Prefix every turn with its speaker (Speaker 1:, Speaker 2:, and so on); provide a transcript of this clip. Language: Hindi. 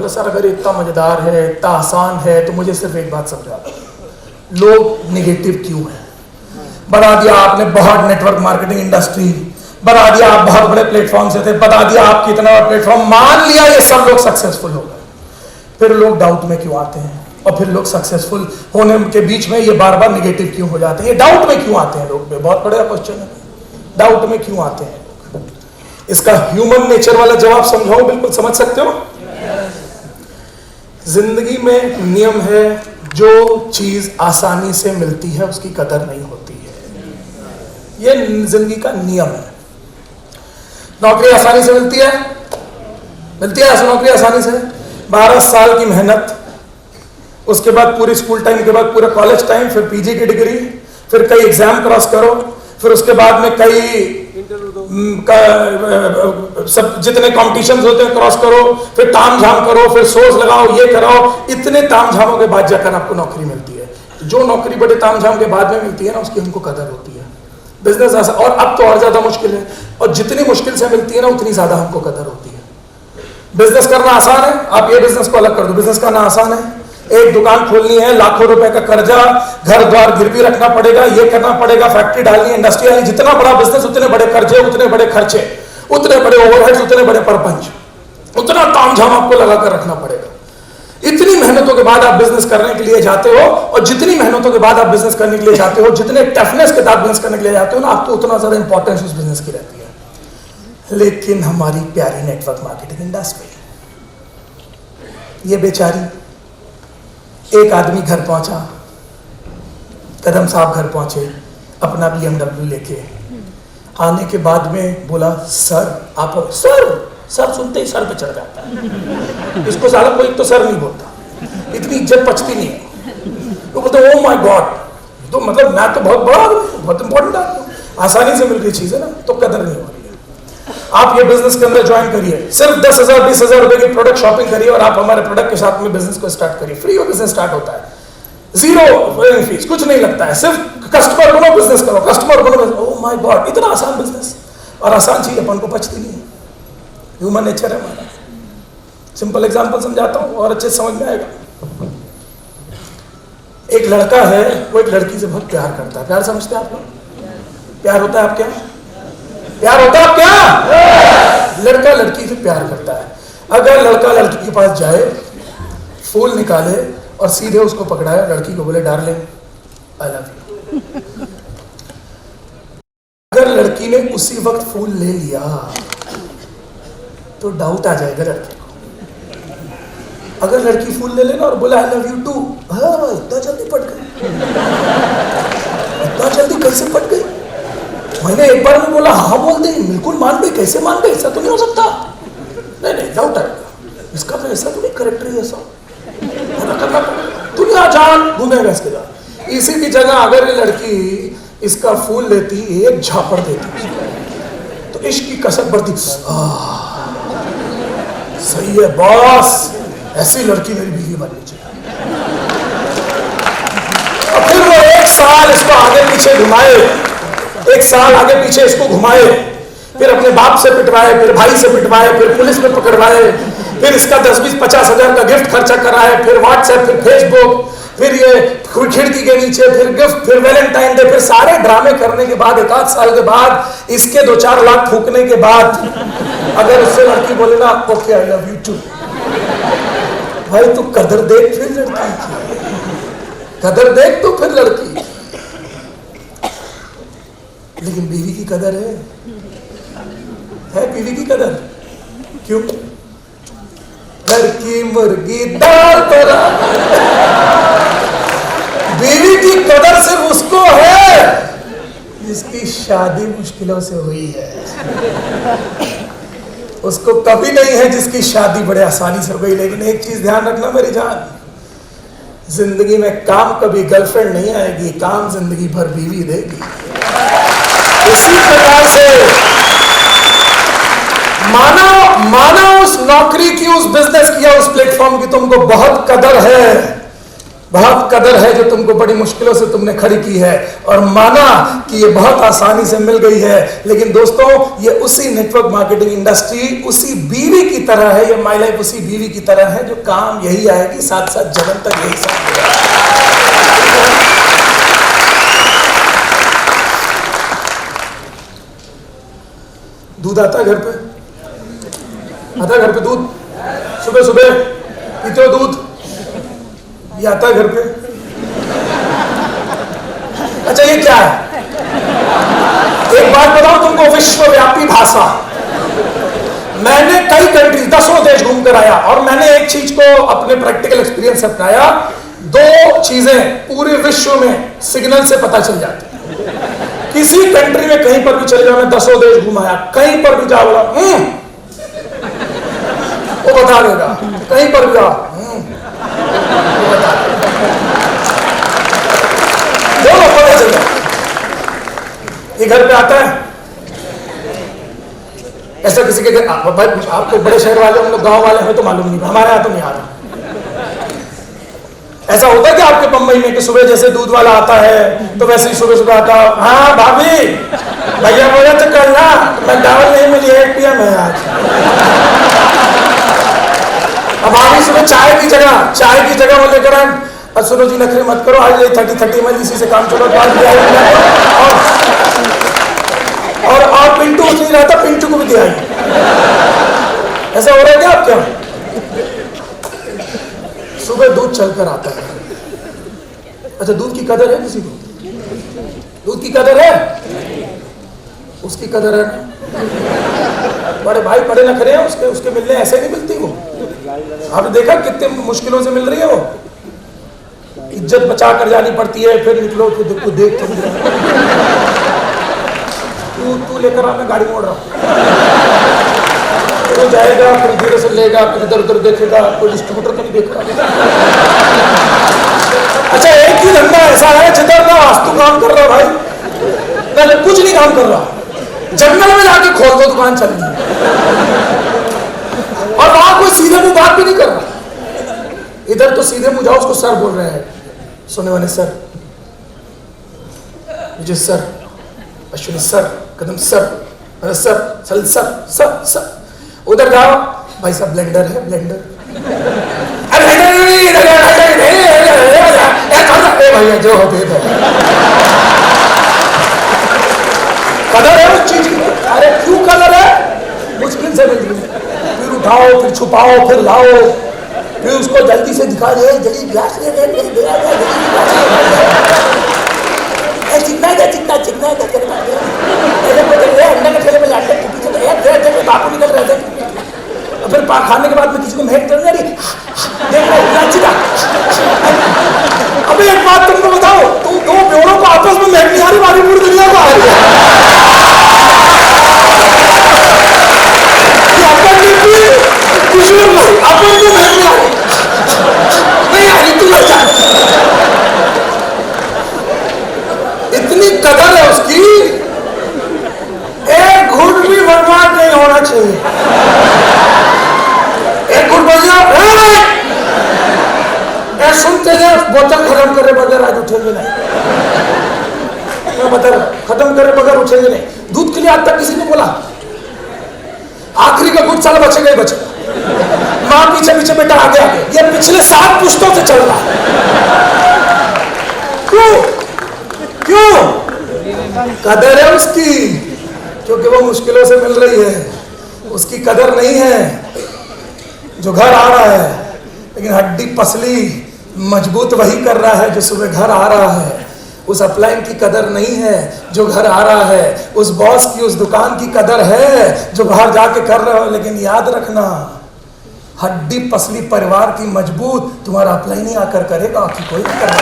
Speaker 1: बोले सर अगर इतना मजेदार है, इतना आसान है, तो मुझे सिर्फ एक बात समझा दो, लोग निगेटिव क्यों है? बता दिया आपने बहुत नेटवर्क मार्केटिंग इंडस्ट्री, बता दिया आप बहुत बड़े प्लेटफॉर्म से थे, बता दिया आप कितना बड़ा प्लेटफॉर्म, मान लिया ये सब लोग सक्सेसफुल हो गए, फिर लोग डाउट में क्यों आते हैं? और फिर लोग सक्सेसफुल होने के बीच में ये बार बार निगेटिव क्यों हो जाते हैं? ये डाउट में क्यों आते हैं लोग? बहुत बड़ा क्वेश्चन है, डाउट में क्यों आते हैं लोग? इसका ह्यूमन नेचर वाला जवाब समझाओ, बिल्कुल समझ सकते हो? जिंदगी में नियम है, जो चीज आसानी से मिलती है उसकी कदर नहीं होती है। ये जिंदगी का नियम है। नौकरी आसानी से मिलती है, मिलती है ऐसी नौकरी आसानी से? 12 साल की मेहनत, उसके बाद पूरी स्कूल टाइम के बाद पूरा कॉलेज टाइम, फिर पीजी की डिग्री, फिर कई एग्जाम क्रॉस करो, फिर उसके बाद में कई सब जितने कॉम्पिटिशंस होते हैं क्रॉस करो, फिर ताम झाम करो, फिर सोच लगाओ, ये कराओ, इतने ताम झामों के बाद जाकर आपको नौकरी मिलती है। जो नौकरी बड़े ताम झाम के बाद में मिलती है ना, उसकी हमको कदर होती है। बिजनेस ऐसा, और अब तो और ज्यादा मुश्किल है, और जितनी मुश्किल से मिलती है ना उतनी ज्यादा हमको कदर होती है। बिजनेस करना आसान है, आप ये बिजनेस को अलग कर दो, बिजनेस करना आसान है। एक दुकान खोलनी है, लाखों रुपए का कर्जा, घर द्वार गिरवी रखना पड़ेगा, ये करना पड़ेगा, फैक्ट्री डालनी है, इंडस्ट्री डालनी, जितना बड़ा बिजनेस उतने बड़े कर्जे, उतने बड़े खर्चे, उतने बड़े ओवरहेड्स, उतने बड़े परपंच, उतना तामझाम आपको लगाकर रखना पड़ेगा। इतनी मेहनतों के बाद आप बिजनेस करने के लिए जाते हो, और जितनी मेहनतों के बाद आप बिजनेस करने के लिए जाते हो, जितने टफनेस के साथ बिजनेस करने के लिए जाते हो ना, आपको उतना ज्यादा इंपॉर्टेंस उस बिजनेस की रहती है। लेकिन हमारी प्यारी नेटवर्क मार्केटिंग इंडस्ट्री, ये बेचारी, एक आदमी घर पहुंचा, कदम साहब घर पहुंचे अपना BMW लेके, आने के बाद में बोला सर आप, सर सुनते ही सर पे चढ़ जाता है, इसको साला कोई तो सर नहीं बोलता, इतनी इज्जत पचती नहीं है। तो बोलते ओ माय गॉड, तो मतलब मैं तो बहुत बड़ा आदमी, बहुत इंपॉर्टेंट आदमी, आसानी से मिल रही चीज है ना, तो कदर नहीं हो रही है। आप ये बिजनेस के अंदर ज्वाइन करिए, सिर्फ 10,000 20,000 रुपए की प्रोडक्ट शॉपिंग करिए, और आप हमारे प्रोडक्ट के साथ में बिजनेस को स्टार्ट करिए। फ्री में बिजनेस स्टार्ट होता है, जीरो फीस, कुछ नहीं लगता है, सिर्फ कस्टमर बनो, बिजनेस करो, कस्टमर बनो। ओह माय गॉड, इतना आसान बिजनेस, और आसान चीज अपन को पचती नहीं है, ह्यूमन नेचर है हमारा। सिंपल एग्जांपल समझाता हूं और अच्छे समझ में आएगा। एक लड़का है, वो एक लड़की से बहुत प्यार करता है। प्यार समझते हैं आप लोग? प्यार होता है आपके यहाँ? प्यार होता है आपके यहाँ? लड़का लड़की से प्यार करता है। अगर लड़का लड़की के पास जाए, फूल निकाले और सीधे उसको पकड़ाए, लड़की को बोले डार्लिंग आई लव यू, अगर लड़की ने उसी वक्त फूल ले लिया तो डाउट आ जाएगा लड़के को। अगर लड़की फूल ले लेना और बोला आई लव यू टू, हाँ इतना जल्दी पट गई, इतना जल्दी कैसे पट गई? मैंने एक बार में बोला हाँ बोल दे, बिल्कुल मान गई, कैसे मान गई? ऐसा तो नहीं हो सकता। नहीं डाउट आएगा, इसका तो ऐसा तो नहीं, करेक्टर ही ऐसा करना, दुनिया जान घूमेगा इसके साथ। इसी की जगह अगर ये लड़की इसका फूल लेती, एक झापड़ देती, तो इश्क की कसक बढ़ती, सही है बॉस, ऐसी लड़की मेरी बीवी बननी चाहिए। और फिर वो 1 साल इसको आगे पीछे घुमाए, 1 साल आगे पीछे इसको घुमाए, फिर अपने बाप से पिटवाए, फिर भाई से पिटवाए, फिर पुलिस में पकड़वाए, फिर इसका 10-20-50 हजार का गिफ्ट खर्चा कराए, फिर व्हाट्सएप, फिर फेसबुक, फिर ये खिड़की के नीचे, फिर गिफ्ट, फिर वैलेंटाइन डे, फिर सारे ड्रामे करने के बाद 1 साल के बाद, इसके 2-4 लाख फूकने के बाद, अगर उससे लड़की बोले ना okay I love you too, भाई तू कदर देख फिर लड़की की, कदर देख तू फिर लड़की। लेकिन बीवी की कदर है बीवी की कदर? क्यों? घर की मुर्गी दाल तोरा, बीवी की कदर सिर्फ उसको है जिसकी शादी मुश्किलों से हुई है, उसको कभी नहीं है जिसकी शादी बड़े आसानी से हो गई। लेकिन एक चीज ध्यान रखना मेरी जान, जिंदगी में काम कभी गर्लफ्रेंड नहीं आएगी, काम जिंदगी भर बीवी देगी। इसी प्रकार से मानो उस नौकरी की, उस बिजनेस की या उस प्लेटफॉर्म की तुमको बहुत कदर है, बहुत कदर है जो तुमको बड़ी मुश्किलों से तुमने खड़ी की है और माना कि ये बहुत आसानी से मिल गई है। लेकिन दोस्तों, ये उसी नेटवर्क मार्केटिंग इंडस्ट्री उसी बीवी की तरह है, ये माय लाइफ उसी बीवी की तरह है जो काम यही आएगी, साथ साथ जन्म तक यही साथ है। दूध आता है घर पे, आता है घर पे दूध, सुबह सुबह पीते हो दूध, ये आता है घर पे। अच्छा ये क्या है? एक बात बताओ तुमको, विश्वव्यापी भाषा। मैंने कई कंट्री, 10 देश घूम कर आया और मैंने एक चीज को अपने प्रैक्टिकल एक्सपीरियंस से अपनाया। 2 चीजें पूरे विश्व में सिग्नल से पता चल जाती है। किसी कंट्री में कहीं पर भी चले जाओ, मैं 10 देश घुमाया, कहीं पर भी जाओ वो बता देगा, कहीं पर भी जाओ वो बता देगा, पता चल जाए। ये घर पे आता है ऐसा किसी के घर? आपको बड़े शहर वाले, हम लोग गांव वाले हैं तो मालूम नहीं, हमारे यहाँ तो नहीं आ रहा। ऐसा होता है कि आपके बम्बई में कि सुबह जैसे दूध वाला आता है तो वैसे ही सुबह सुबह आता, हाँ भाभी भैया बोला तो कल ना मैं दावत नहीं मिली, 1 PM है आज। अब भाभी सुबह चाय की जगह वो लेकर आए, सुनो जी नखरे मत करो, आज 30 ml इसी से काम चलो। और पिंटू नहीं रहता, पिंटू को भी दिया। ऐसा हो रहा है क्या आपके यहाँ? सुबह दूध चलकर आता है। अच्छा दूध की कदर है किसी को? दूध की कदर है? उसकी कदर है। बड़े भाई बड़े नखरे हैं उसके मिलने ऐसे नहीं मिलती वो। आपने देखा कितने मुश्किलों से मिल रही है वो, इज्जत बचा कर जानी पड़ती है, फिर निकलो तो देख तू लेकर आ, मैं गाड़ी मोड़ रहा हूँ। तो जाएगा, फिर धीरे से लेगा, फिर इधर उधर देखेगा, कोई डिस्ट्रीब्यूटर तो नहीं देख रहा। अच्छा एक ही धंधा ऐसा है जिधर ना वास्तु काम कर रहा भाई, ना कुछ नहीं काम कर रहा, जंगल में जाके खोल दो दुकान चल रही और वहां कोई सीधे मुंह बात भी नहीं कर रहा। इधर तो सीधे मुंह जाओ, उसको सर बोल रहे हैं, सुने वाले सर, विजय सर, अश्विनी सर, कदम सर, सर सल सर सर सर। उधर जाओ भाई साहब, ब्लेंडर है ब्लेंडर, अरे भैया जो होते कदर है उस चीज की। अरे क्यों कदर है? मुश्किल से मिल रही है, फिर उठाओ, फिर छुपाओ, फिर लाओ, फिर उसको जल्दी से दिखा दे, जल्दी ग्लास ले दे, चिकना अंडा के ठेले में जाते बापू निकल रहे थे। फिर खाने के बाद में किसी को महक कर रही, अबे एक बात तुमको बताओ, तुम 2 प्योरों को आपस में महक नहीं आ रही, हमारी पूरी दुनिया को आ रही है। कुछ नहीं, अपन को महक नहीं आ रही, तू लग जा। इतनी कदर है उसकी, एक घुट भी बर्बाद नहीं होना चाहिए। एक घुट बजा सुनते हैं, बोतल खत्म करे बगैर आज उठेंगे नहीं, मैं बता रहा, खत्म करे बगैर उठेंगे नहीं। दूध के लिए आज तक किसी ने बोला आखिरी का घुट साला बचेगा ही बचेगा, माँ पीछे पीछे बेटा आगे आगे, ये पिछले 7 पुश्तों से चल रहा है। क्यों? कदर है उसकी, क्योंकि वो मुश्किलों से मिल रही है। उसकी कदर नहीं है जो घर आ रहा है, लेकिन हड्डी पसली मजबूत वही कर रहा है जो सुबह घर आ रहा है। उस अपलाइन की कदर नहीं है जो घर आ रहा है, उस बॉस की, उस दुकान की कदर है जो बाहर जाके कर रहे हो। लेकिन याद रखना, हड्डी पसली परिवार की मजबूत तुम्हारा अपलाइन ही आकर करेगा, कोई नहीं करेगा।